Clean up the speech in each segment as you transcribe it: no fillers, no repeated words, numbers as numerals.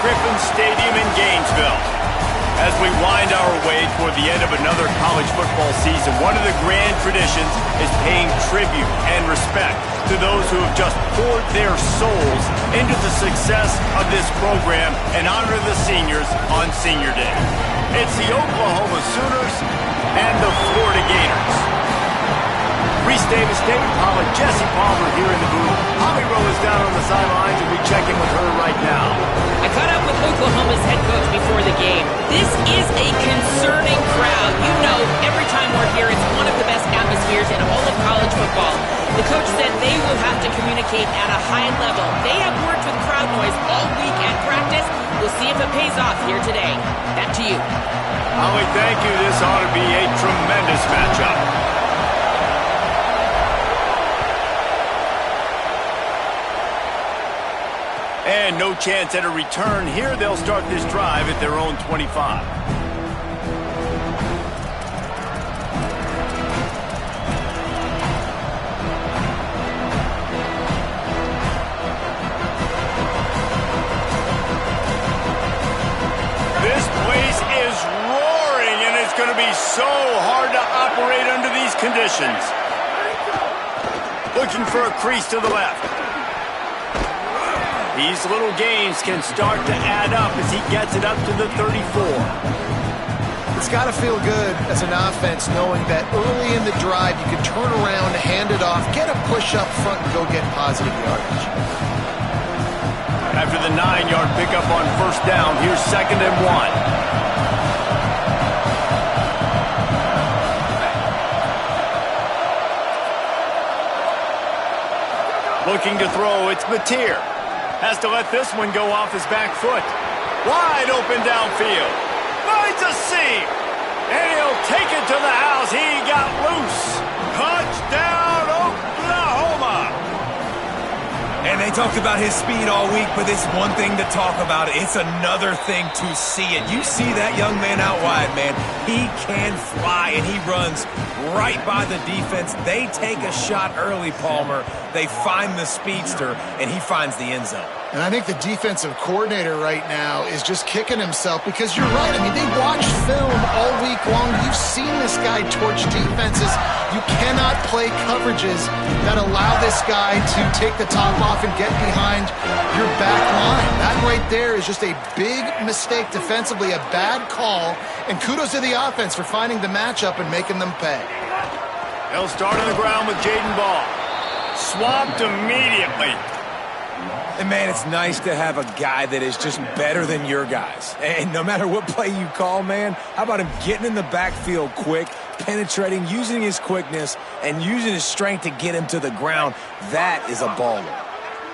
Griffin Stadium in Gainesville. As we wind our way toward the end of another college football season, one of the grand traditions is paying tribute and respect to those who have just poured their souls into the success of this program and honor the seniors on Senior Day. It's the Oklahoma Sooners and the Florida Gators. Reese Davis, David Pollack, Jesse Palmer here in the booth. Holly Rowe is down on the sidelines, and we check in with her right now. I caught up with Oklahoma's head coach before the game. This is a concerning crowd. You know, every time we're here, it's one of the best atmospheres in all of college football. The coach said they will have to communicate at a high level. They have worked with crowd noise all week at practice. We'll see if it pays off here today. Back to you. Holly, thank you. This ought to be a tremendous matchup. And no chance at a return here. They'll start this drive at their own 25. This place is roaring, and it's going to be so hard to operate under these conditions. Looking for a crease to the left. These little gains can start to add up as he gets it up to the 34. It's got to feel good as an offense knowing that early in the drive you can turn around, hand it off, get a push up front, and go get positive yardage. After the 9-yard pickup on first down, here's 2nd and 1. Looking to throw, it's Mateer. Has to let this one go off his back foot. Wide open downfield. Finds a seam. And he'll take it to the house. He got loose. Touchdown, Oklahoma. And they talked about his speed all week, but it's one thing to talk about. It's another thing to see it. You see that young man out wide, man. He can fly, and he runs right by the defense. They take a shot early, Palmer. They find the speedster, and he finds the end zone. And I think the defensive coordinator right now is just kicking himself because you're right. I mean, they watched film all week long. You've seen this guy torch defenses. You cannot play coverages that allow this guy to take the top off and get behind your back line. That right there is just a big mistake defensively, a bad call. And kudos to the offense for finding the matchup and making them pay. He'll start on the ground with Jaden Ball. Swamped immediately. And, man, it's nice to have a guy that is just better than your guys. And no matter what play you call, man, how about him getting in the backfield quick, penetrating, using his quickness, and using his strength to get him to the ground? That is a baller.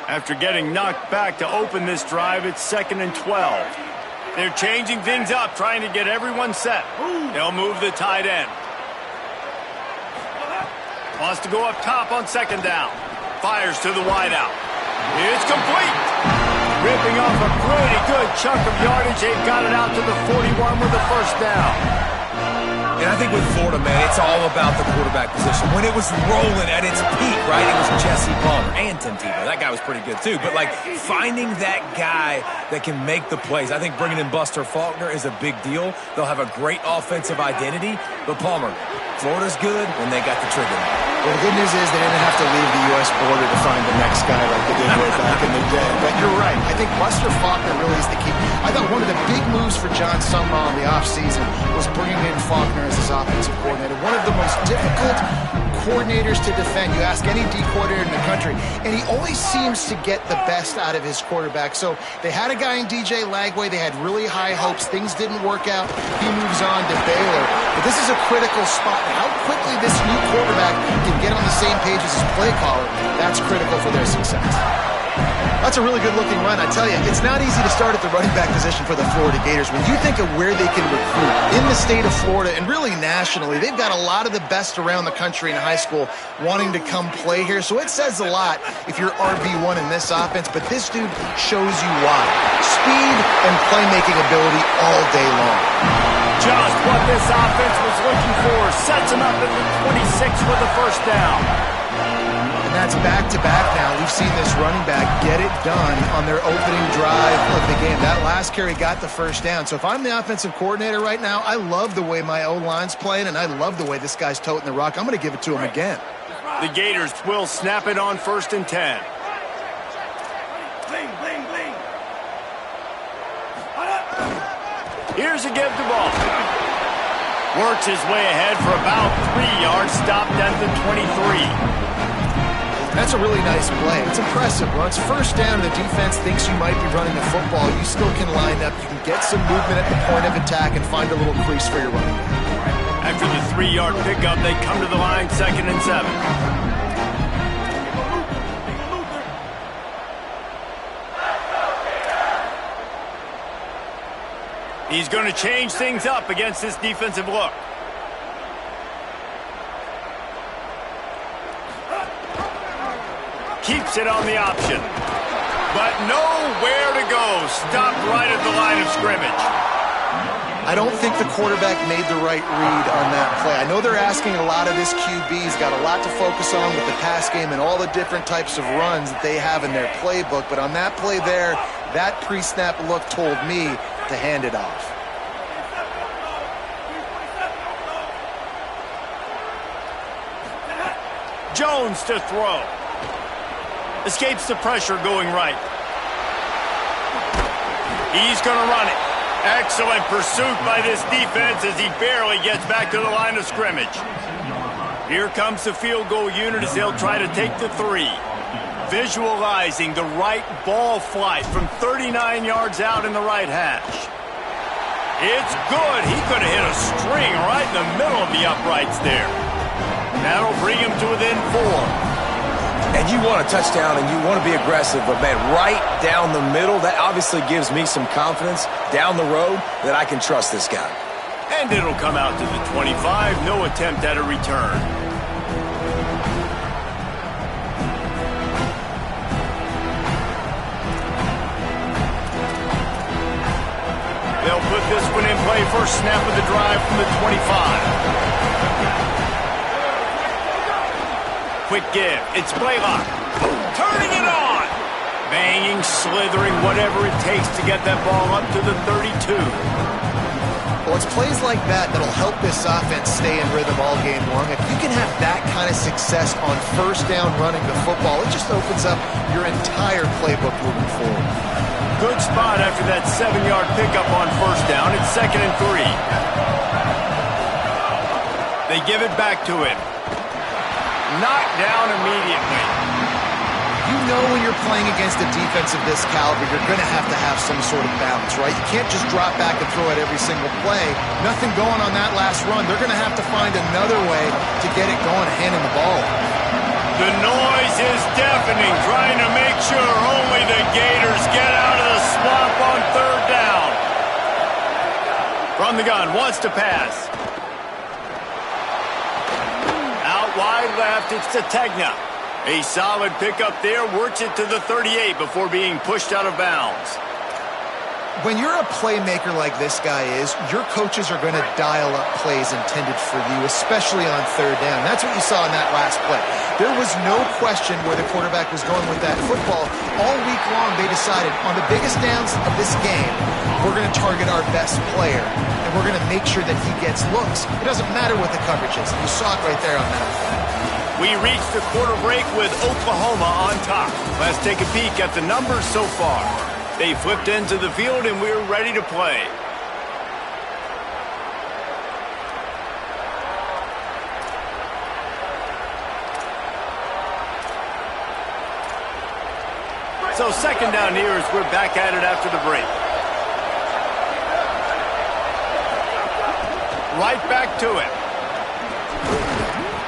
After getting knocked back to open this drive, it's 2nd and 12. They're changing things up, trying to get everyone set. They'll move the tight end. Wants to go up top on 2nd down. Fires to the wideout. It's complete. Ripping off a pretty good chunk of yardage. They've got it out to the 41 with the first down. And I think with Florida, man, it's all about the quarterback position. When it was rolling at its peak, right, it was Jesse Palmer and Tim Tebow. That guy was pretty good, too. But, like, finding that guy that can make the plays, I think bringing in Buster Faulkner is a big deal. They'll have a great offensive identity. But, Palmer, Florida's good when they got the trigger. Well, the good news is they didn't have to leave the U.S. border to find the next guy like they did way back in the day. But you're right. I think Buster Faulkner really is the key. I thought one of the big moves for John Sumrall in the offseason was bringing in Faulkner as his offensive coordinator. One of the most difficult coordinators to defend. You ask any D coordinator in the country, and he always seems to get the best out of his quarterback. So they had a guy in DJ Lagway. They had really high hopes. Things didn't work out. He moves on to Baylor. But this is a critical spot. How quickly this new quarterback can get on the same page as his play caller, that's critical for their success. That's a really good-looking run. I tell you, it's not easy to start at the running back position for the Florida Gators. When you think of where they can recruit in the state of Florida and really nationally, they've got a lot of the best around the country in high school wanting to come play here. So it says a lot if you're RB1 in this offense, but this dude shows you why. Speed and playmaking ability all day long. Just what this offense was looking for. Sets him up at the 26 for the first down. And that's back-to-back now. We've seen this running back get it done on their opening drive of the game. That last carry got the first down. So if I'm the offensive coordinator right now, I love the way my O-line's playing, and I love the way this guy's toting the rock. I'm going to give it to him again. The Gators will snap it on 1st and 10. Here's a give to ball. Works his way ahead for about 3 yards, stopped at the 23. That's a really nice play. It's impressive. Once first down, the defense thinks you might be running the football. You still can line up. You can get some movement at the point of attack and find a little crease for your running back. After the 3-yard pickup, they come to the line 2nd and 7. He's going to change things up against this defensive look. Keeps it on the option. But nowhere to go. Stopped right at the line of scrimmage. I don't think the quarterback made the right read on that play. I know they're asking a lot of this QB. He's got a lot to focus on with the pass game and all the different types of runs that they have in their playbook. But on that play there, that pre-snap look told me to hand it off. Jones to throw. Escapes the pressure going right. He's going to run it. Excellent pursuit by this defense as he barely gets back to the line of scrimmage. Here comes the field goal unit as they'll try to take the 3. Visualizing the right ball flight from 39 yards out in the right hash. It's good. He could have hit a string right in the middle of the uprights there. That'll bring him to within 4. And you want a touchdown and you want to be aggressive, but, man, right down the middle, that obviously gives me some confidence down the road that I can trust this guy. And it'll come out to the 25. No attempt at a return. They'll put this one in play. First snap of the drive from the 25. Quick give. It's Blaylock. Turning it on. Banging, slithering, whatever it takes to get that ball up to the 32. Well, it's plays like that that'll help this offense stay in rhythm all game long. If you can have that kind of success on first down running the football, it just opens up your entire playbook moving forward. Good spot after that 7-yard pickup on first down. It's 2nd and 3. They give it back to him. Knocked down immediately. You know when you're playing against a defense of this caliber, you're going to have some sort of balance, right? You can't just drop back and throw it every single play. Nothing going on that last run. They're going to have to find another way to get it going, handing the ball. The noise is deafening, trying to make sure only the Gators get out of the swamp on 3rd down. From the gun, wants to pass. Wide left, it's to Tegna. A solid pickup there, works it to the 38 before being pushed out of bounds. When you're a playmaker like this guy is, your coaches are going to dial up plays intended for you, especially on 3rd down. That's what you saw in that last play. There was no question where the quarterback was going with that football. All week long, they decided on the biggest downs of this game, we're going to target our best player. We're going to make sure that he gets looks. It doesn't matter what the coverage is. You saw it right there on that play. We reached the quarter break with Oklahoma on top. Let's take a peek at the numbers so far. They flipped into the field and we're ready to play. So 2nd down here as we're back at it after the break. Right back to it.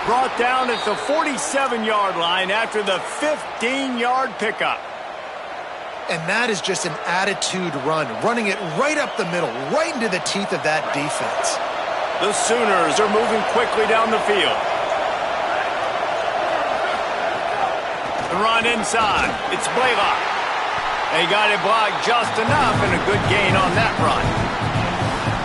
Brought down at the 47-yard line after the 15-yard pickup. And that is just an attitude run, running it right up the middle, right into the teeth of that defense. The Sooners are moving quickly down the field. The run inside. It's Blaylock. They got it blocked just enough and a good gain on that run.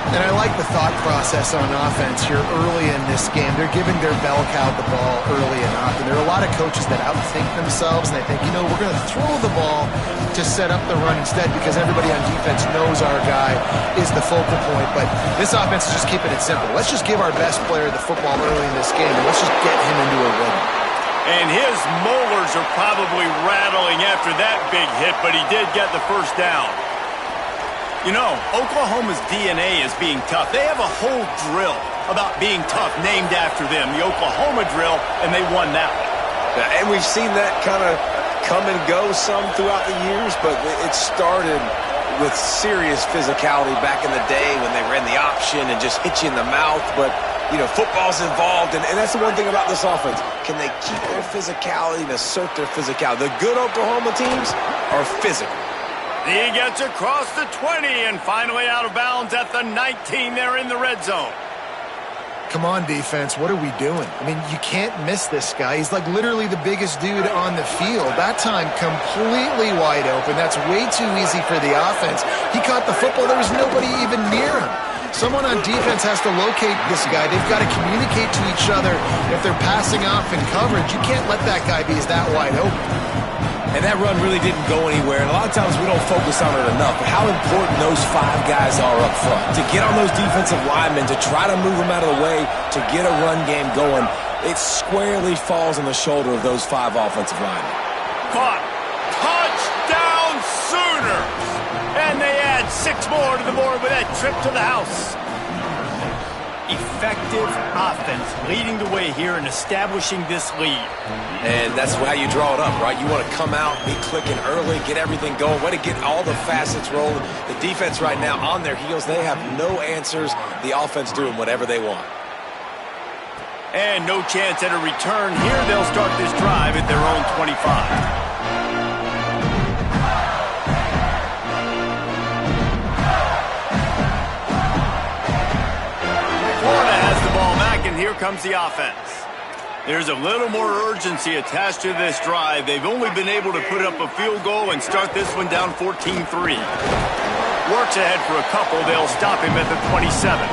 And I like the thought process on offense here early in this game. They're giving their bell cow the ball early enough. And there are a lot of coaches that outthink themselves, and they think, we're going to throw the ball to set up the run instead because everybody on defense knows our guy is the focal point. But this offense is just keeping it simple. Let's just give our best player the football early in this game, and let's just get him into a rhythm. And his molars are probably rattling after that big hit, but he did get the first down. Oklahoma's DNA is being tough. They have a whole drill about being tough named after them, the Oklahoma drill, and they won that one. And we've seen that kind of come and go some throughout the years, but it started with serious physicality back in the day when they ran the option and just hit you in the mouth. But, football's involved, and that's the one thing about this offense. Can they keep their physicality and assert their physicality? The good Oklahoma teams are physical. He gets across the 20 and finally out of bounds at the 19 there in the red zone. Come on, defense. What are we doing? You can't miss this guy. He's like literally the biggest dude on the field. That time completely wide open. That's way too easy for the offense. He caught the football. There was nobody even near him. Someone on defense has to locate this guy. They've got to communicate to each other if they're passing off in coverage. You can't let that guy be that wide open. And that run really didn't go anywhere. And a lot of times we don't focus on it enough. But how important those 5 guys are up front. To get on those defensive linemen, to try to move them out of the way, to get a run game going, it squarely falls on the shoulder of those 5 offensive linemen. Caught. Touchdown Sooners! And they add 6 more to the board with that trip to the house. Effective offense leading the way here and establishing this lead. And that's how you draw it up, right? You want to come out, be clicking early, get everything going, way to get all the facets rolling. The defense right now on their heels, they have no answers. The offense doing whatever they want. And no chance at a return here. They'll start this drive at their own 25. Here comes the offense. There's a little more urgency attached to this drive. They've only been able to put up a field goal and start this one down 14-3. Works ahead for a couple. They'll stop him at the 27.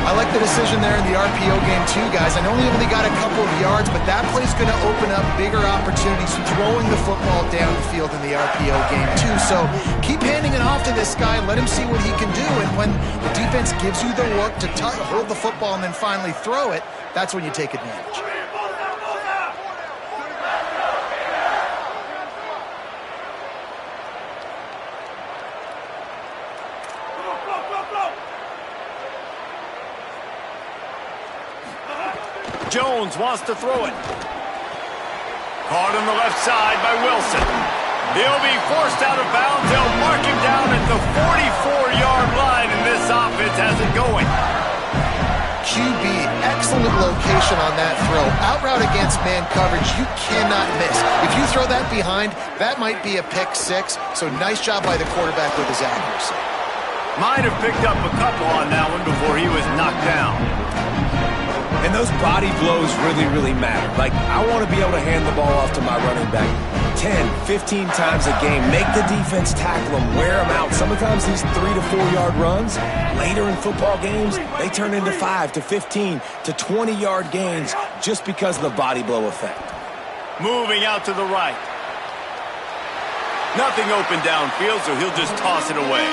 I like the decision there in the RPO game too, guys. I know he only got a couple of yards, but that play's going to open up bigger opportunities throwing the football down the field in the RPO game too. So keep handing it off to this guy. Let him see what he can do. And when the defense gives you the look to hold the football and then finally throw it, that's when you take advantage. Jones wants to throw it. Caught on the left side by Wilson. He'll be forced out of bounds. They'll mark him down at the 44-yard line, and this offense has it going. QB, excellent location on that throw. Out route against man coverage, you cannot miss. If you throw that behind, that might be a pick 6. So nice job by the quarterback with his accuracy. Might have picked up a couple on that one before he was knocked down. And those body blows really matter. Like, I want to be able to hand the ball off to my running back 10, 15 times a game. Make the defense tackle them, wear them out. Sometimes these 3 to 4 yard runs, later in football games, they turn into 5 to 15 to 20 yard gains just because of the body blow effect. Moving out to the right. Nothing open downfield, so he'll just toss it away.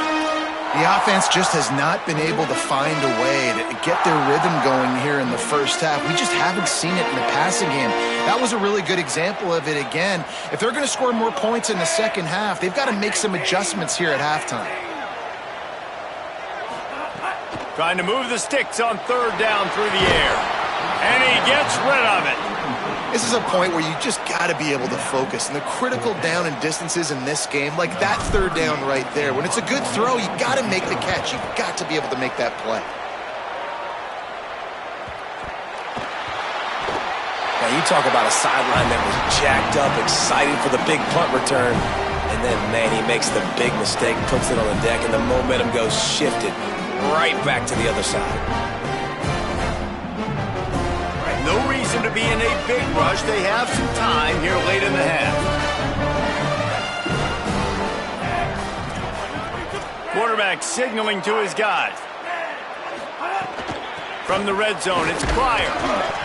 The offense just has not been able to find a way to get their rhythm going here in the first half. We just haven't seen it in the passing game. That was a really good example of it again. If they're going to score more points in the second half, they've got to make some adjustments here at halftime. Trying to move the sticks on 3rd down through the air. And he gets rid of it. This is a point where you just got to be able to focus. And the critical down and distances in this game, like that 3rd down right there, when it's a good throw, you got to make the catch. You've got to be able to make that play. Now, you talk about a sideline that was jacked up, excited for the big punt return. And then, man, he makes the big mistake, puts it on the deck, and the momentum goes shifted right back to the other side. No reason to be in a big rush. They have some time here late in the half. Quarterback signaling to his guys. From the red zone, it's Pryor.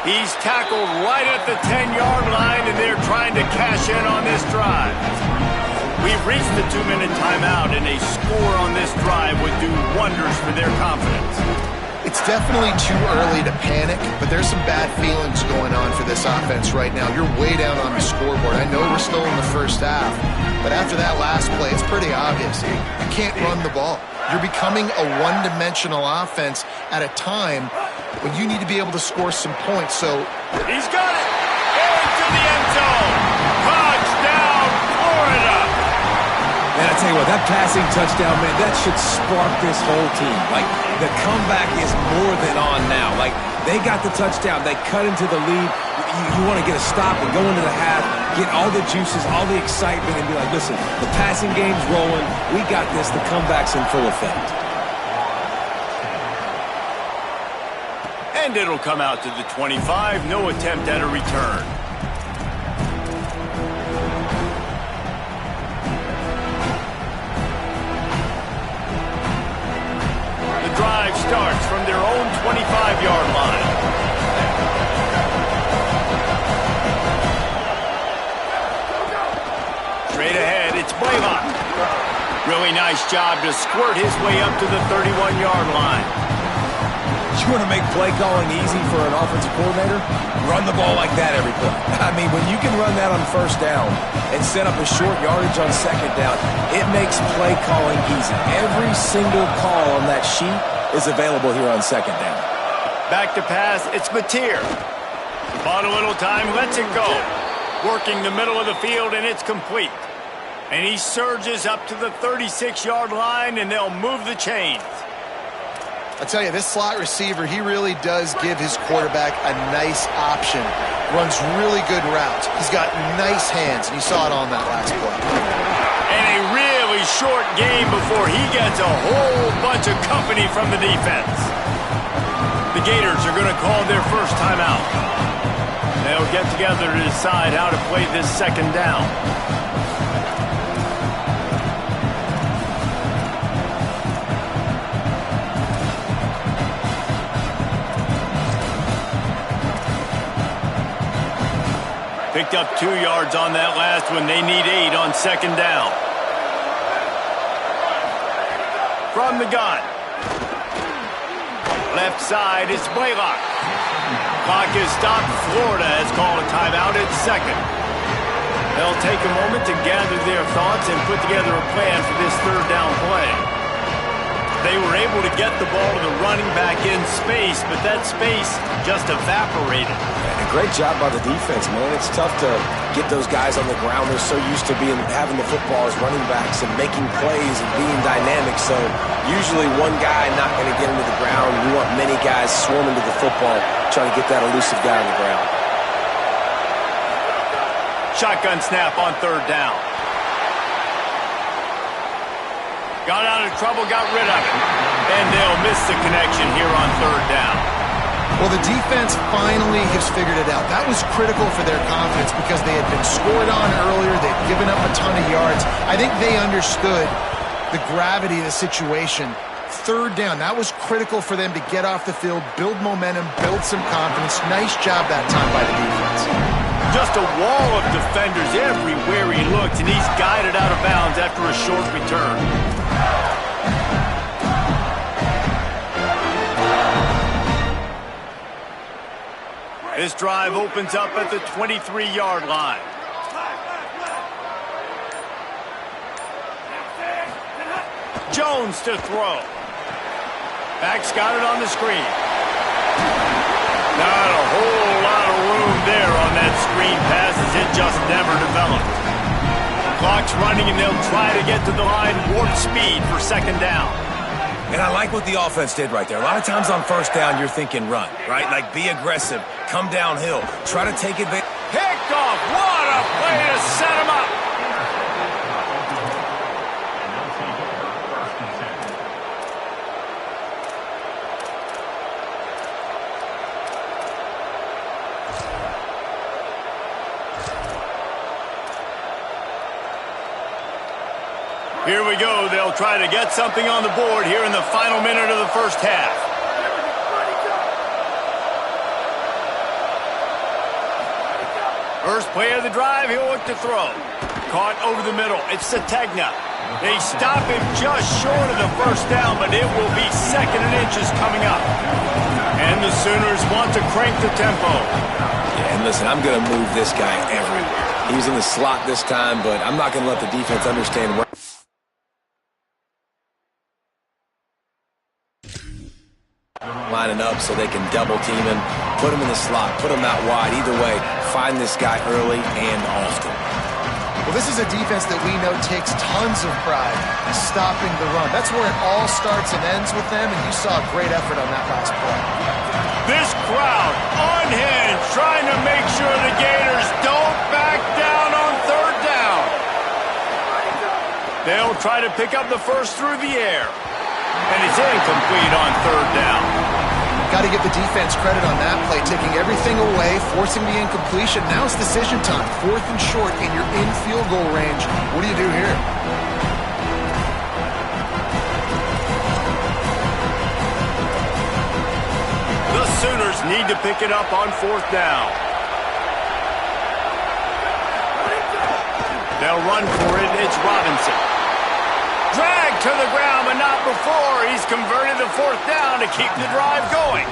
He's tackled right at the 10-yard line, and they're trying to cash in on this drive. We've reached the 2-minute timeout, and a score on this drive would do wonders for their confidence. It's definitely too early to panic, but there's some bad feelings going on for this offense right now. You're way down on the scoreboard. I know we're still in the first half, but after that last play, it's pretty obvious. You can't run the ball. You're becoming a one-dimensional offense at a time when you need to be able to score some points. So he's got it! Into the end zone! Touchdown, Florida! Man, I tell you what, that passing touchdown, man, that should spark this whole team. Like, the comeback is more than on now. Like, they got the touchdown. They cut into the lead. You want to get a stop and go into the half, get all the juices, all the excitement, and be like, listen, the passing game's rolling. We got this. The comeback's in full effect. And it'll come out to the 25. No attempt at a return. The drive starts from their own 25-yard line. Straight ahead, it's Blaylock. Really nice job to squirt his way up to the 31-yard line. You want to make play calling easy for an offensive coordinator? Run the ball like that every play. I mean, when you can run that on first down and set up a short yardage on second down, it makes play calling easy. Every single call on that sheet is available here on second down. Back to pass, it's Mateer. Bought a little time, lets it go. Working the middle of the field, and it's complete. And he surges up to the 36-yard line, and they'll move the chains. I tell you, this slot receiver, he really does give his quarterback a nice option. Runs really good routes. He's got nice hands, and you saw it on that last play. And a really short game before he gets a whole bunch of company from the defense. The Gators are going to call their first timeout. They'll get together to decide how to play this second down. Picked up 2 yards on that last one. They need 8 on second down. From the gun. Left side is Blaylock. Clock is stopped. Florida has called a timeout at second. They'll take a moment to gather their thoughts and put together a plan for this third down play. They were able to get the ball to the running back in space, but that space just evaporated. And a great job by the defense, man. It's tough to get those guys on the ground. They're so used to having the football as running backs and making plays and being dynamic. So usually one guy not going to get into the ground. You want many guys swarming to the football, trying to get that elusive guy on the ground. Shotgun snap on third down. Got out of trouble, got rid of it. And they'll miss the connection here on third down. Well, the defense finally has figured it out. That was critical for their confidence because they had been scored on earlier. They'd given up a ton of yards. I think they understood the gravity of the situation. Third down, that was critical for them to get off the field, build momentum, build some confidence. Nice job that time by the defense. Just a wall of defenders everywhere he looked, and he's guided out of bounds after a short return. This drive opens up at the 23-yard line. Jones to throw. Back's got it on the screen. Not a whole lot of room there on that screen pass as it just never developed. Clock's running and they'll try to get to the line, warp speed for second down. And I like what the offense did right there. A lot of times on first down, you're thinking run, right? Like be aggressive, come downhill, try to take advantage. Picked off. What a play to set him up. Here we go. They'll try to get something on the board here in the final minute of the first half. First play of the drive, he'll look to throw. Caught over the middle. It's Sategna. They stop him just short of the first down, but it will be second and inches coming up. And the Sooners want to crank the tempo. Yeah, and listen, I'm going to move this guy everywhere. He's in the slot this time, but I'm not going to let the defense understand where. Lining up so they can double team him, put him in the slot, put him out wide. Either way, find this guy early and often. Well, this is a defense that we know takes tons of pride in stopping the run. That's where it all starts and ends with them, and you saw a great effort on that last play. This crowd unhinged, trying to make sure the Gators don't back down on third down. They'll try to pick up the first through the air. And it's incomplete on third down. Got to give the defense credit on that play, taking everything away, forcing the incompletion. Now it's decision time. 4th and short, and you're in field goal range. What do you do here? The Sooners need to pick it up on 4th down. They'll run for it. It's Robinson. Dragged to the ground, but not before. He's converted the 4th down to keep the drive going.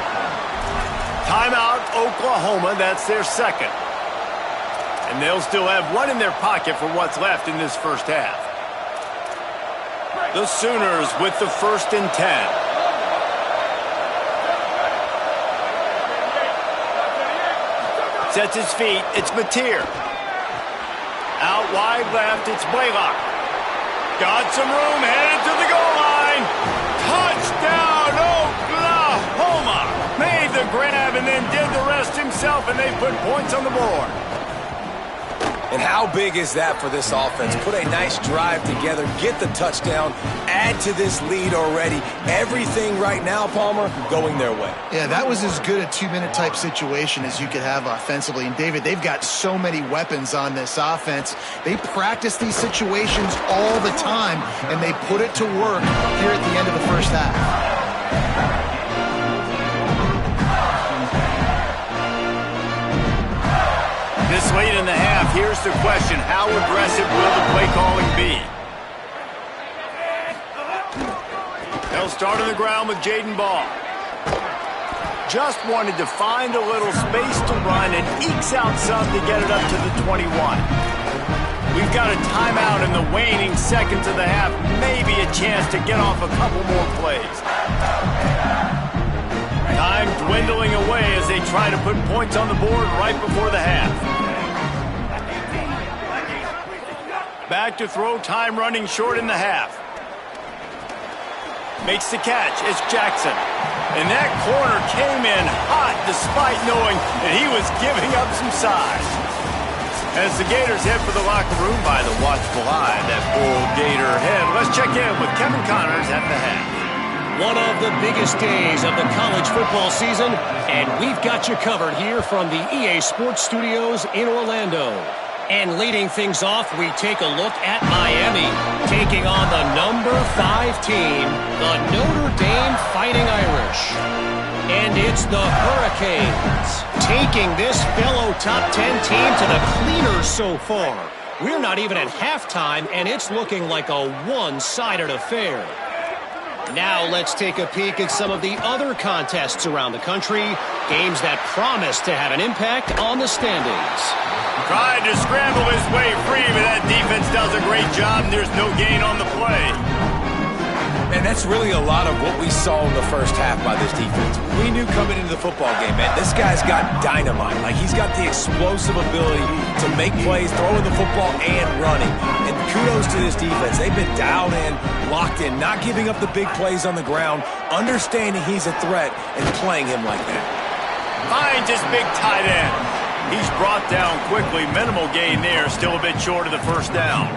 Timeout, Oklahoma. That's their second. And they'll still have one in their pocket for what's left in this first half. The Sooners with the 1st and 10. Sets his feet. It's Mateer. Out wide left, it's Blaylock. Got some room, headed to the goal line. Touchdown, Oklahoma. Made the grab and then did the rest himself, and they put points on the board. And how big is that for this offense? Put a nice drive together, get the touchdown, add to this lead already. Everything right now, Palmer, going their way. Yeah, that was as good a 2-minute type situation as you could have offensively. And, David, they've got so many weapons on this offense. They practice these situations all the time, and they put it to work here at the end of the first half. This late in the half, here's the question. How aggressive will the play calling be? They'll start on the ground with Jaden Ball. Just wanted to find a little space to run and ekes out some to get it up to the 21. We've got a timeout in the waning seconds of the half. Maybe a chance to get off a couple more plays. Time dwindling away as they try to put points on the board right before the half. Back to throw, time running short in the half. Makes the catch. It's Jackson. And that corner came in hot despite knowing that he was giving up some size. As the Gators head for the locker room by the watchful eye, that bull Gator head. Let's check in with Kevin Connors at the half. One of the biggest days of the college football season, and we've got you covered here from the EA Sports Studios in Orlando. And leading things off, we take a look at Miami, taking on the number 5 team, the Notre Dame Fighting Irish. And it's the Hurricanes, taking this fellow top 10 team to the cleaners so far. We're not even at halftime, and it's looking like a one-sided affair. Now let's take a peek at some of the other contests around the country, games that promise to have an impact on the standings. Tried to scramble his way free, but that defense does a great job, and there's no gain on the play. And that's really a lot of what we saw in the first half by this defense. We knew coming into the football game, man, this guy's got dynamite. Like, he's got the explosive ability to make plays, throwing the football and running. And kudos to this defense. They've been dialed in, locked in, not giving up the big plays on the ground, understanding he's a threat, and playing him like that. Finds his big tight end. He's brought down quickly. Minimal gain there. Still a bit short of the first down.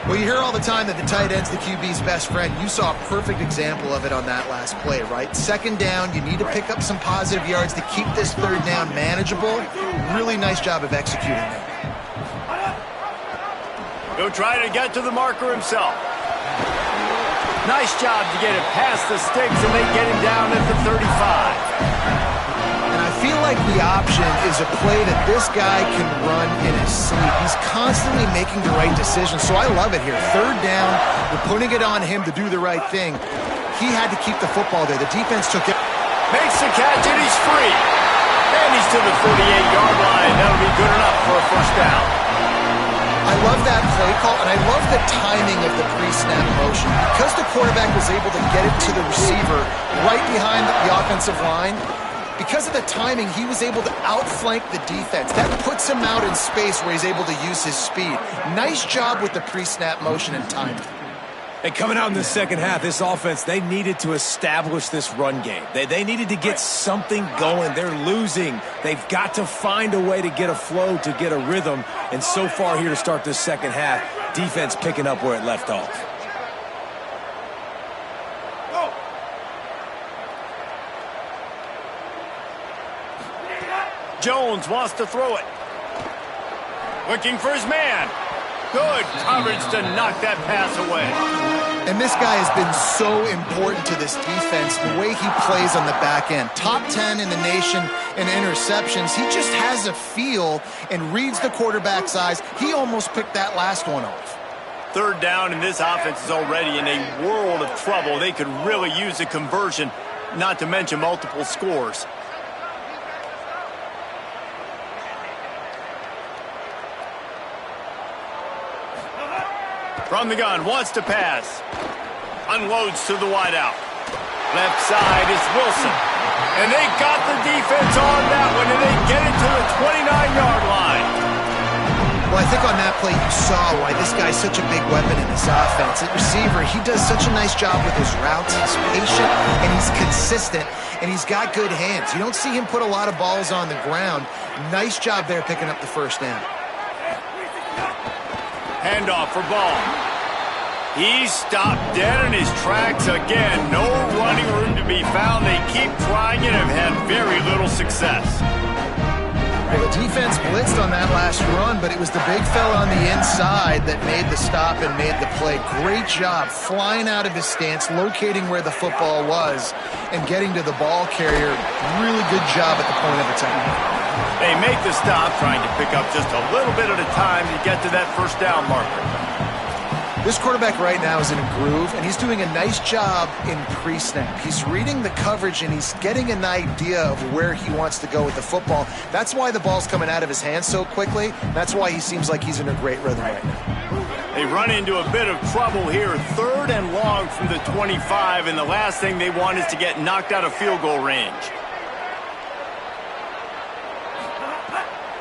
Well, you hear all the time that the tight end's the QB's best friend. You saw a perfect example of it on that last play, right? Second down, you need to pick up some positive yards to keep this third down manageable. Really nice job of executing there. He'll try to get to the marker himself. Nice job to get it past the sticks, and they get him down at the 35. And I feel like like the option is a play that this guy can run in his sleep. He's constantly making the right decision, so I love it here. Third down, we're putting it on him to do the right thing. He had to keep the football there. The defense took it. Makes the catch, and he's free. And he's to the 48-yard line. That'll be good enough for a first down. I love that play call, and I love the timing of the pre-snap motion. Because the quarterback was able to get it to the receiver right behind the offensive line, because of the timing, he was able to outflank the defense. That puts him out in space where he's able to use his speed. Nice job with the pre-snap motion and timing. And coming out in the second half, this offense, they needed to establish this run game. They needed to get something going. They're losing. They've got to find a way to get a flow, to get a rhythm. And so far here to start this second half, defense picking up where it left off. Jones wants to throw it. Looking for his man. Good coverage to knock that pass away. And this guy has been so important to this defense, the way he plays on the back end. Top 10 in the nation in interceptions. He just has a feel and reads the quarterback's eyes. He almost picked that last one off. Third down, and this offense is already in a world of trouble. They could really use a conversion, not to mention multiple scores. From the gun, wants to pass. Unloads to the wideout. Left side is Wilson. And they got the defense on that one, and they get it to the 29-yard line. Well, I think on that play you saw why this guy's such a big weapon in this offense. At receiver, he does such a nice job with his routes. He's patient, and he's consistent, and he's got good hands. You don't see him put a lot of balls on the ground. Nice job there picking up the first down. Handoff for Ball. He's stopped dead in his tracks again. No running room to be found. They keep trying it and have had very little success. Well, the defense blitzed on that last run, but it was the big fella on the inside that made the stop and made the play. Great job flying out of his stance, locating where the football was, and getting to the ball carrier. Really good job at the point of attack. They make the stop, trying to pick up just a little bit at a time to get to that first down marker. This quarterback right now is in a groove, and he's doing a nice job in pre-snap. He's reading the coverage, and he's getting an idea of where he wants to go with the football. That's why the ball's coming out of his hands so quickly. That's why he seems like he's in a great rhythm right now. They run into a bit of trouble here. Third and long from the 25, and the last thing they want is to get knocked out of field goal range.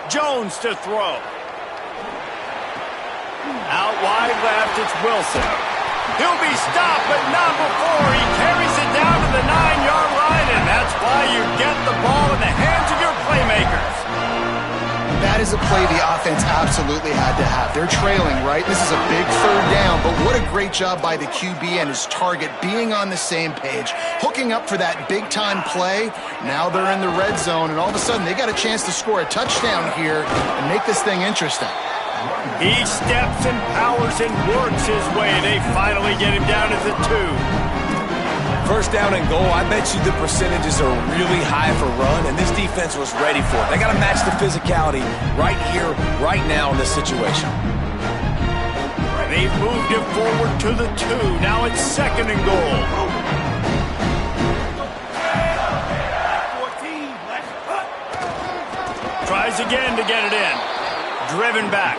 Jones to throw. Out wide left, it's Wilson. He'll be stopped, but not before. He carries it down to the 9-yard line, and that's why you get the ball in the hands of your playmakers. That is a play the offense absolutely had to have. They're trailing, right? This is a big third down, but what a great job by the QB and his target being on the same page, hooking up for that big-time play. Now they're in the red zone, and all of a sudden they got a chance to score a touchdown here and make this thing interesting. He steps and powers and works his way. They finally get him down to the 2. First down and goal, I bet you the percentages are really high for run, and this defense was ready for it. They got to match the physicality right here, right now in this situation. They've moved it forward to the 2. Now it's second and goal. Tries again to get it in. Driven back.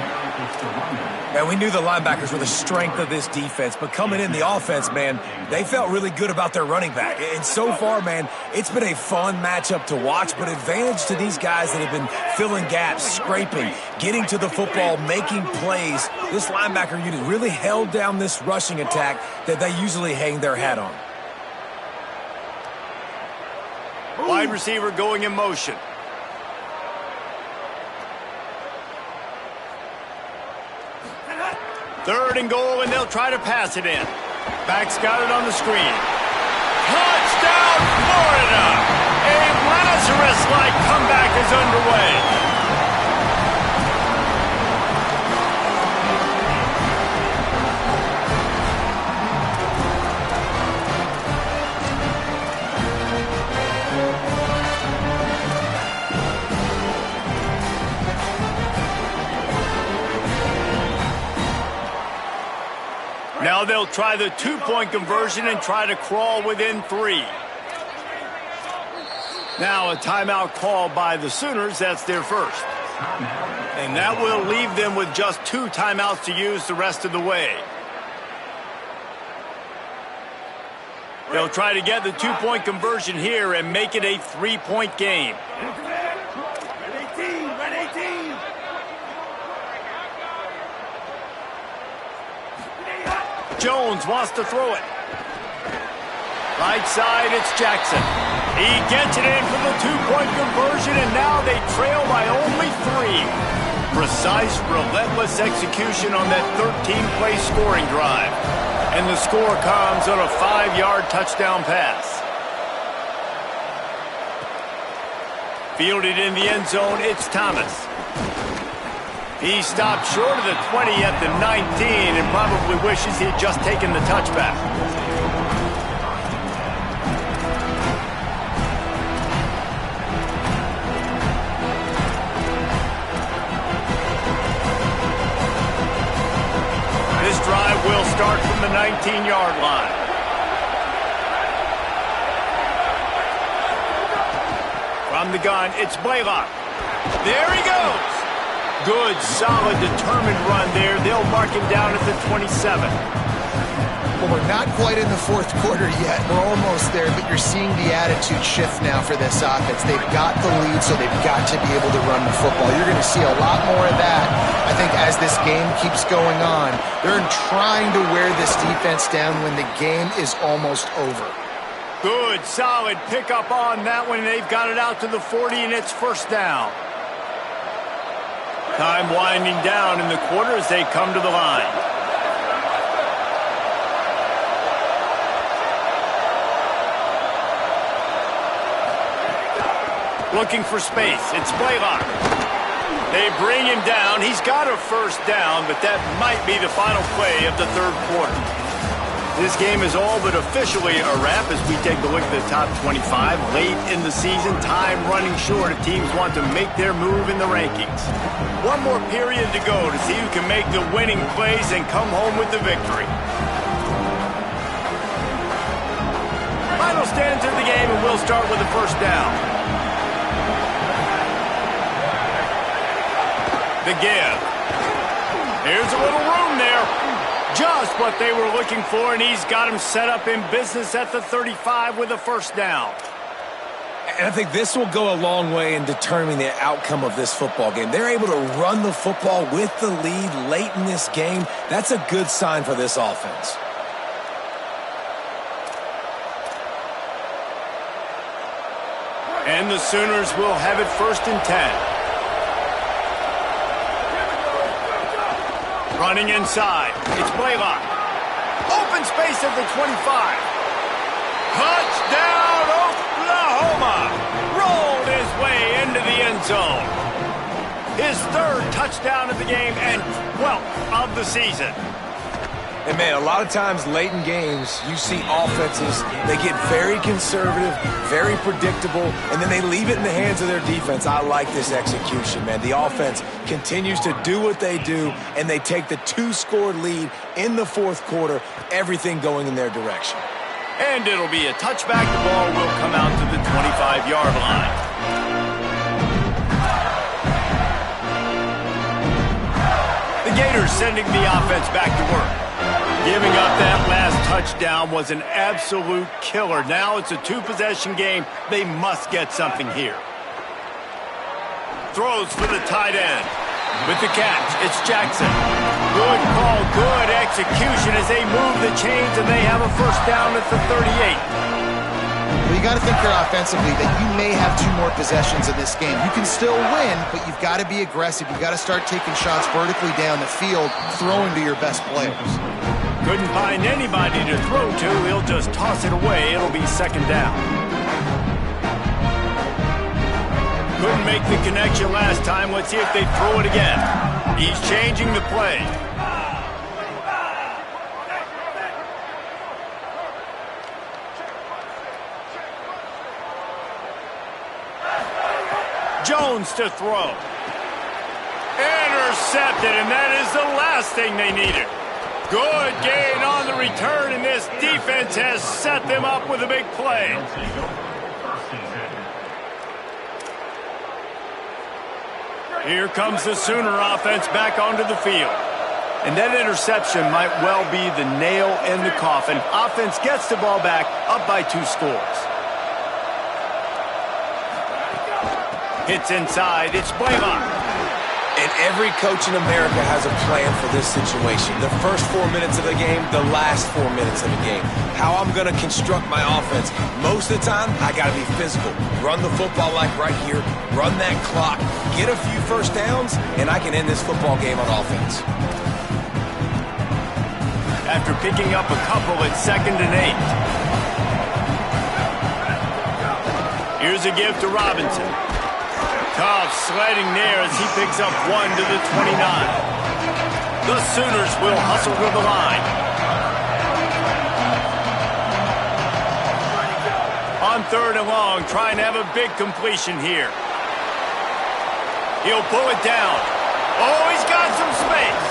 Man, we knew the linebackers were the strength of this defense, but coming in the offense, man, they felt really good about their running back. And so far, man, it's been a fun matchup to watch, but advantage to these guys that have been filling gaps, scraping, getting to the football, making plays. This linebacker unit really held down this rushing attack that they usually hang their hat on. Wide receiver going in motion. Third and goal, and they'll try to pass it in. Back's got it on the screen. Touchdown, Florida! A Lazarus-like comeback is underway. Now they'll try the two-point conversion and try to crawl within 3. Now a timeout called by the Sooners. That's their first. And that will leave them with just 2 timeouts to use the rest of the way. They'll try to get the two-point conversion here and make it a 3-point game. Jones wants to throw it. Right side, it's Jackson. He gets it in for the two-point conversion, and now they trail by only 3. Precise, relentless execution on that 13-play scoring drive. And the score comes on a 5-yard touchdown pass. Fielded in the end zone, it's Thomas. He stopped short of the 20 at the 19 and probably wishes he had just taken the touchback. This drive will start from the 19-yard line. From the gun, it's Blaylock. There he goes. Good, solid, determined run there. They'll mark him down at the 27. Well, we're not quite in the fourth quarter yet. We're almost there, but you're seeing the attitude shift now for this offense. They've got the lead, so they've got to be able to run the football. You're going to see a lot more of that, I think, as this game keeps going on. They're trying to wear this defense down when the game is almost over. Good, solid pickup on that one. They've got it out to the 40, and it's first down. Time winding down in the quarter as they come to the line. Looking for space. It's Blaylock. They bring him down. He's got a first down, but that might be the final play of the third quarter. This game is all but officially a wrap as we take a look at the top 25. Late in the season, time running short if teams want to make their move in the rankings. One more period to go to see who can make the winning plays and come home with the victory. Final stands of the game, and we'll start with the first down. The give. Here's a little room there. Just what they were looking for, and he's got him set up in business at the 35 with a first down. And I think this will go a long way in determining the outcome of this football game. They're able to run the football with the lead late in this game. That's a good sign for this offense. And the Sooners will have it first and 10. Running inside. It's Blaylock. Open space at the 25. Touchdown, Oklahoma! Rolled his way into the end zone. His third touchdown of the game and 12th of the season. And, man, a lot of times late in games, you see offenses, they get very conservative, very predictable, and then they leave it in the hands of their defense. I like this execution, man. The offense continues to do what they do, and they take the 2-score lead in the fourth quarter, everything going in their direction. And it'll be a touchback. The ball will come out to the 25-yard line. The Gators sending the offense back to work. Giving up that last touchdown was an absolute killer. Now it's a 2-possession game. They must get something here. Throws for the tight end. With the catch, it's Jackson. Good call, good execution as they move the chains, and they have a first down at the 38. Well, you got to think here offensively that you may have 2 more possessions in this game. You can still win, but you've got to be aggressive. You've got to start taking shots vertically down the field, throwing to your best players. Couldn't find anybody to throw to. He'll just toss it away. It'll be second down. Couldn't make the connection last time. Let's see if they throw it again. He's changing the play. Jones to throw. Intercepted, and that is the last thing they needed. Good gain on the return, and this defense has set them up with a big play. Here comes the Sooner offense back onto the field. And that interception might well be the nail in the coffin. Offense gets the ball back, up by 2 scores. Hits inside, it's Blaylock. And every coach in America has a plan for this situation. The first 4 minutes of the game, the last 4 minutes of the game. How I'm going to construct my offense. Most of the time, I got to be physical. Run the football like right here. Run that clock. Get a few first downs, and I can end this football game on offense. After picking up a couple at 2nd and 8. Here's a give to Robinson. Tough sledding there as he picks up 1 to the 29. The Sooners will hustle to the line. On 3rd and long, trying to have a big completion here. He'll pull it down. Oh, he's got some space.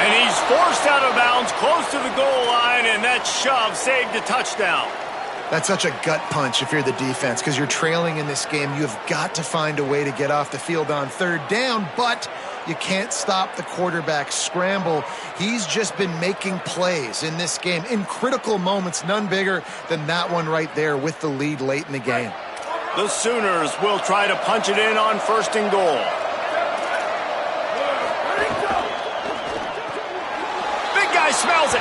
And he's forced out of bounds close to the goal line, and that shove saved a touchdown. That's such a gut punch if you're the defense, because you're trailing in this game. You have got to find a way to get off the field on 3rd down, but you can't stop the quarterback scramble. He's just been making plays in this game in critical moments, none bigger than that one right there with the lead late in the game. The Sooners will try to punch it in on 1st and goal. Smells it.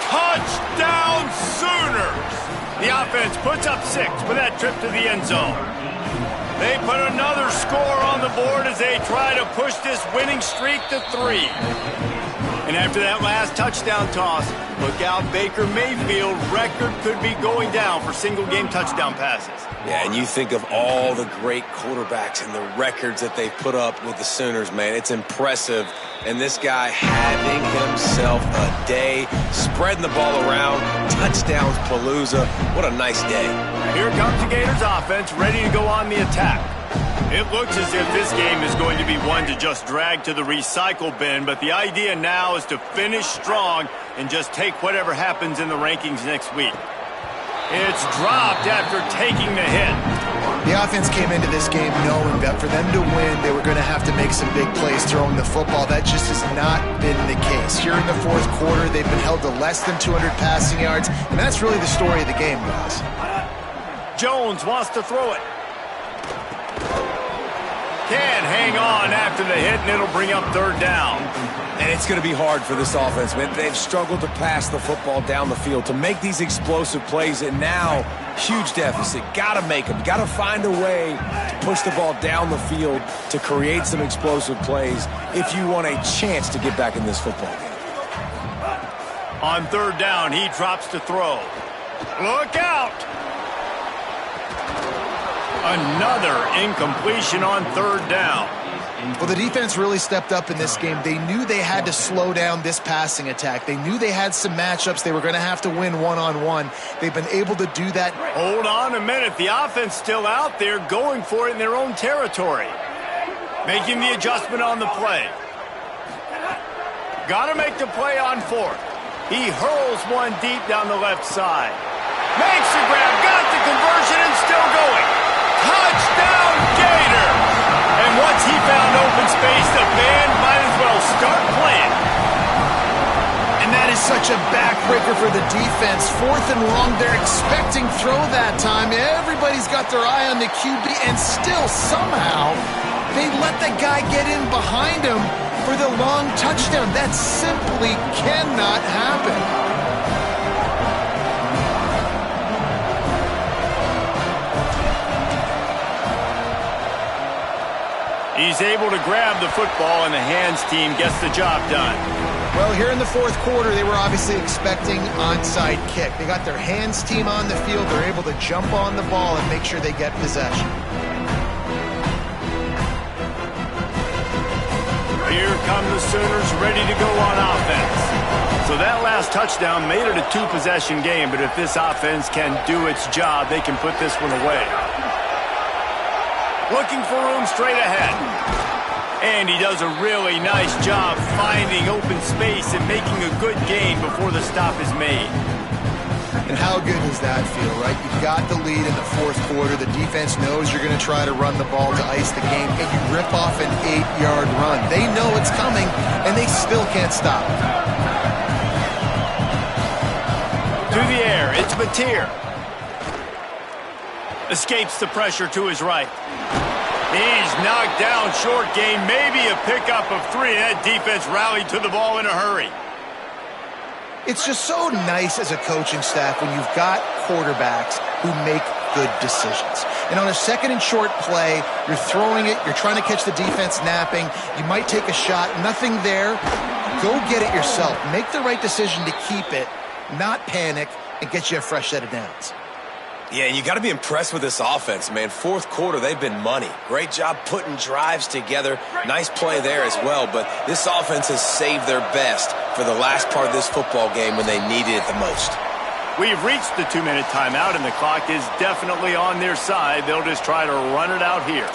Touchdown Sooners. The offense puts up 6 with that trip to the end zone. They put another score on the board as they try to push this winning streak to 3. And after that last touchdown toss, look out, Baker Mayfield record could be going down for single-game touchdown passes. Yeah, and you think of all the great quarterbacks and the records that they put up with the Sooners, man. It's impressive. And this guy having himself a day, spreading the ball around, touchdowns palooza. What a nice day. Here comes the Gators offense ready to go on the attack. It looks as if this game is going to be one to just drag to the recycle bin, but the idea now is to finish strong and just take whatever happens in the rankings next week. It's dropped after taking the hit. The offense came into this game knowing that for them to win, they were going to have to make some big plays throwing the football. That just has not been the case. Here in the 4th quarter, they've been held to less than 200 passing yards, and that's really the story of the game, guys. Jones wants to throw it. Can't hang on after the hit, and it'll bring up 3rd down. And it's going to be hard for this offense, man. They've struggled to pass the football down the field, to make these explosive plays, and now, huge deficit. Got to make them. Got to find a way to push the ball down the field to create some explosive plays if you want a chance to get back in this football game. On 3rd down, he drops to throw. Look out! Another incompletion on 3rd down. Well, the defense really stepped up in this game. They knew they had to slow down this passing attack. They knew they had some matchups they were going to have to win one-on-one. They've been able to do that. Hold on a minute. The offense still out there going for it in their own territory. Making the adjustment on the play. Got to make the play on 4th. He hurls one deep down the left side. Makes the grab, got the conversion, and still going. Touchdown Gator! And once he found open space, the band might as well start playing. And that is such a backbreaker for the defense. 4th and long, they're expecting throw that time. Everybody's got their eye on the QB, and still somehow they let the guy get in behind him for the long touchdown. That simply cannot happen. He's able to grab the football, and the hands team gets the job done. Well, here in the 4th quarter, they were obviously expecting onside kick. They got their hands team on the field. They're able to jump on the ball and make sure they get possession. Here come the Sooners ready to go on offense. So that last touchdown made it a 2-possession game, but if this offense can do its job, they can put this one away. Looking for room straight ahead. And he does a really nice job finding open space and making a good gain before the stop is made. And how good does that feel, right? You've got the lead in the fourth quarter. The defense knows you're going to try to run the ball to ice the game, and you rip off an 8-yard run. They know it's coming, and they still can't stop it. To the air, it's Mateer. Escapes the pressure to his right. He's knocked down short gain, maybe a pickup of 3. That defense rallied to the ball in a hurry. It's just so nice as a coaching staff when you've got quarterbacks who make good decisions. And on a second and short play, you're throwing it, you're trying to catch the defense napping, you might take a shot, nothing there. Go get it yourself. Make the right decision to keep it, not panic, and get you a fresh set of downs. Yeah, you got to be impressed with this offense, man. Fourth quarter, they've been money. Great job putting drives together. Nice play there as well, but this offense has saved their best for the last part of this football game when they needed it the most. We've reached the 2-minute timeout, and the clock is definitely on their side. They'll just try to run it out here.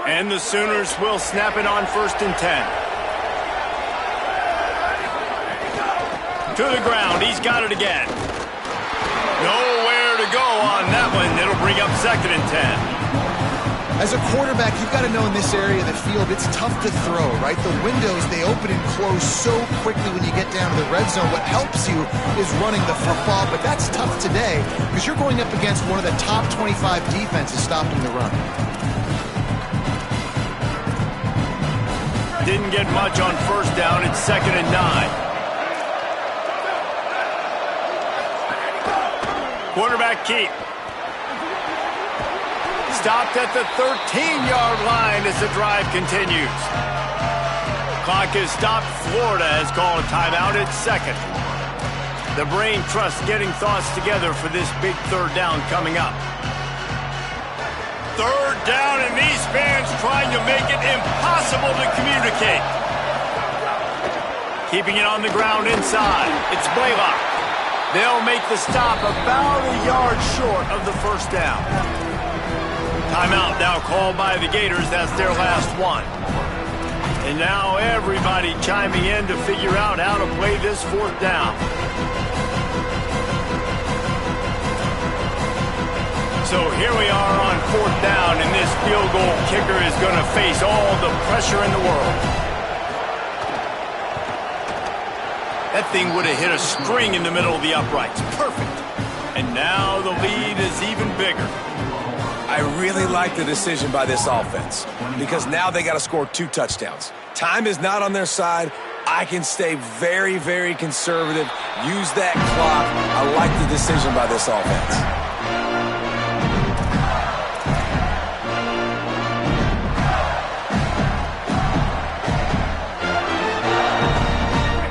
And the Sooners will snap it on 1st and 10. To the ground, he's got it again. Nowhere to go on that one. It'll bring up 2nd and 10. As a quarterback, you've got to know in this area of the field, it's tough to throw, right? The windows, they open and close so quickly when you get down to the red zone. What helps you is running the football, but that's tough today because you're going up against one of the top 25 defenses stopping the run. Didn't get much on 1st down. It's 2nd and 9. Quarterback keep. Stopped at the 13-yard line as the drive continues. Clock is stopped. Florida has called a timeout at 2nd. The brain trust getting thoughts together for this big 3rd down coming up. 3rd down, and these fans trying to make it impossible to communicate. Keeping it on the ground inside. It's Blaylock. They'll make the stop about a yard short of the 1st down. Timeout now called by the Gators. That's their last one. And now everybody chiming in to figure out how to play this 4th down. So here we are on 4th down, and this field goal kicker is going to face all the pressure in the world. That thing would have hit a string in the middle of the uprights. Perfect. And now the lead is even bigger. I really like the decision by this offense because now they got to score 2 touchdowns. Time is not on their side. I can stay very, very conservative. Use that clock. I like the decision by this offense.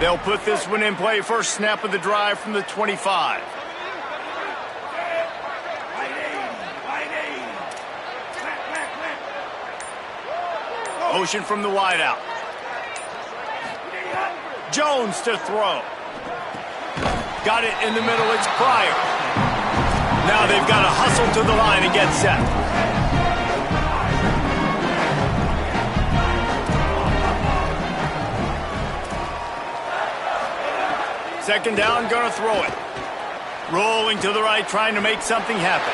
They'll put this one in play. First snap of the drive from the 25. Motion from the wideout. Jones to throw. Got it in the middle. It's Pryor. Now they've got to hustle to the line and get set. Second down, gonna throw it. Rolling to the right, trying to make something happen.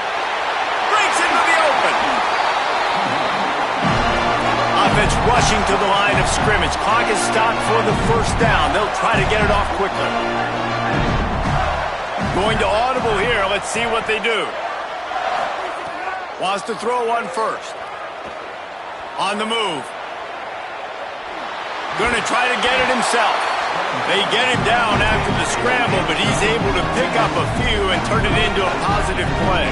Breaks into the open. Offense rushing to the line of scrimmage. Clock is stopped for the 1st down. They'll try to get it off quickly. Going to audible here. Let's see what they do. Wants to throw one first. On the move. Gonna try to get it himself. They get him down after the scramble, but he's able to pick up a few and turn it into a positive play.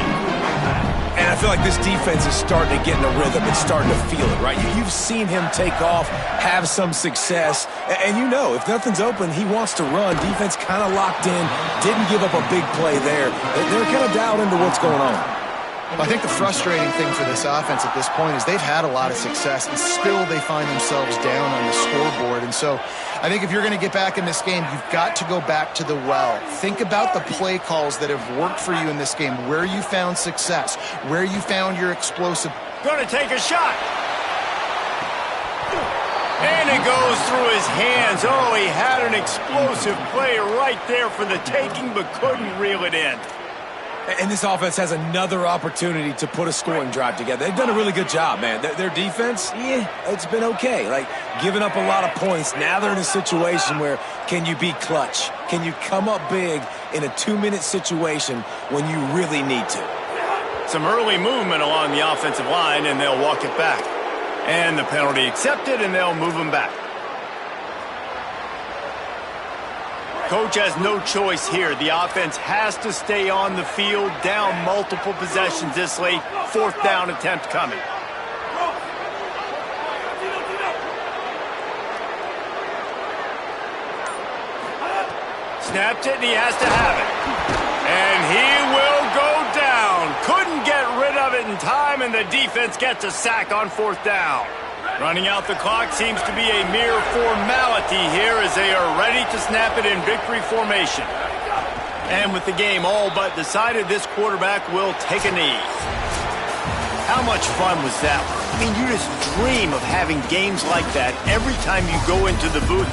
And I feel like this defense is starting to get in a rhythm. It's starting to feel it, right? You've seen him take off, have some success, and you know if nothing's open, he wants to run. Defense kind of locked in, didn't give up a big play there. They're kind of dialed into what's going on. Well, I think the frustrating thing for this offense at this point is they've had a lot of success, and still they find themselves down on the scoreboard. And so I think if you're going to get back in this game, you've got to go back to the well. Think about the play calls that have worked for you in this game, where you found success, where you found your explosive. Going to take a shot. And it goes through his hands. Oh, he had an explosive play right there for the taking, but couldn't reel it in. And this offense has another opportunity to put a scoring drive together. They've done a really good job, man. Their defense, it's been okay. Like, giving up a lot of points. Now they're in a situation where can you be clutch? Can you come up big in a 2-minute situation when you really need to? Some early movement along the offensive line, and they'll walk it back. And the penalty accepted, and they'll move him back. Coach has no choice here. The offense has to stay on the field, down multiple possessions this late. 4th down attempt coming. Snapped it, and he has to have it. And he will go down. Couldn't get rid of it in time, and the defense gets a sack on 4th down. Running out the clock seems to be a mere formality here as they are ready to snap it in victory formation. And with the game all but decided, this quarterback will take a knee. How much fun was that? I mean, you just dream of having games like that every time you go into the booth.